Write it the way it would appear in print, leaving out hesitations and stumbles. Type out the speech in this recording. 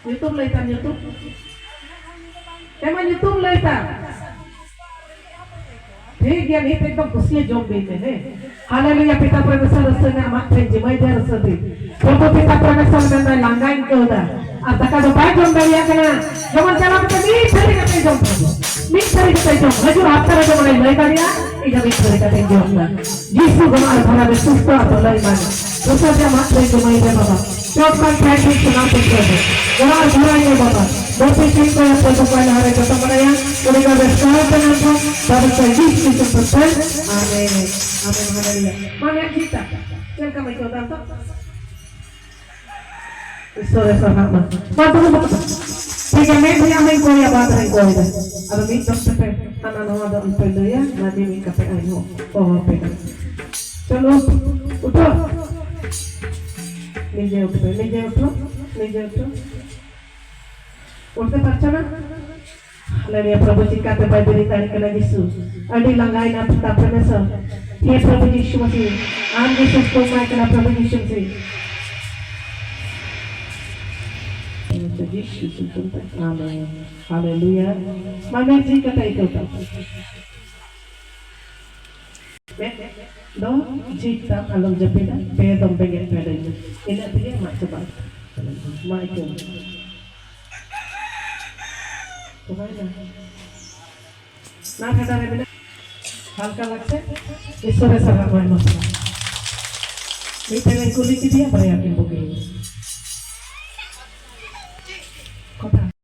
YouTube laitan YouTube. Emang YouTube laitan. ठीक है नहीं तो एकदम खुशी जोम बेटे हैं हालेलुया पिता परमेश्वर रसने आमाक फेंजे मैं दे रसदे प्रभु पिता परमेश्वर में मैं लांगाइन के होता अब तक जो बाइक जोम बेरिया के ना जमन चला तो मी थरी के जोम हजूर हाथ करे जो मैं लई करिया ई जब थरी के जोम ना यीशु गमार भरा में सुस्त तो लई माने दोसर जे आमाक फेंजे मैं दे बाबा चौक पर फेंक के सुना सकते हो गमार भरा ये बाबा दोसर चिन को तो पहले हरे तो बनाया उनका विश्वास करना था तब से यीशु के प्रभु आमीन आमीन हालेलुया माने जीता चल का मैं कहता था ईश्वर सहायता बात ठीक है मैं भी हमें कोई बात नहीं कोई है अब मैं तो पे खाना नवा दो पे लिया नादी में कपे आई हो और पे चलो उठो नीचे उठो उठते पारछो ना हालेलुया प्रभु जी का पे बाइबल तारीख के यीशु अड़ी लंगाई ना पिता परमेश्वर हे प्रभु यीशु मसीह आम के सब को मैं करना प्रभु यीशु मसीह आमीन हालेलुया माने जी का ताई को दो जीता अलम जपेदा पे दम पे गेट पे दे इन अतिगे माच बात माय को तो भाई ना खाता रे बिना हल्का लगছে ईश्वर सहायता হয় না मी तेरे कुली की दिया भाई आके बोगे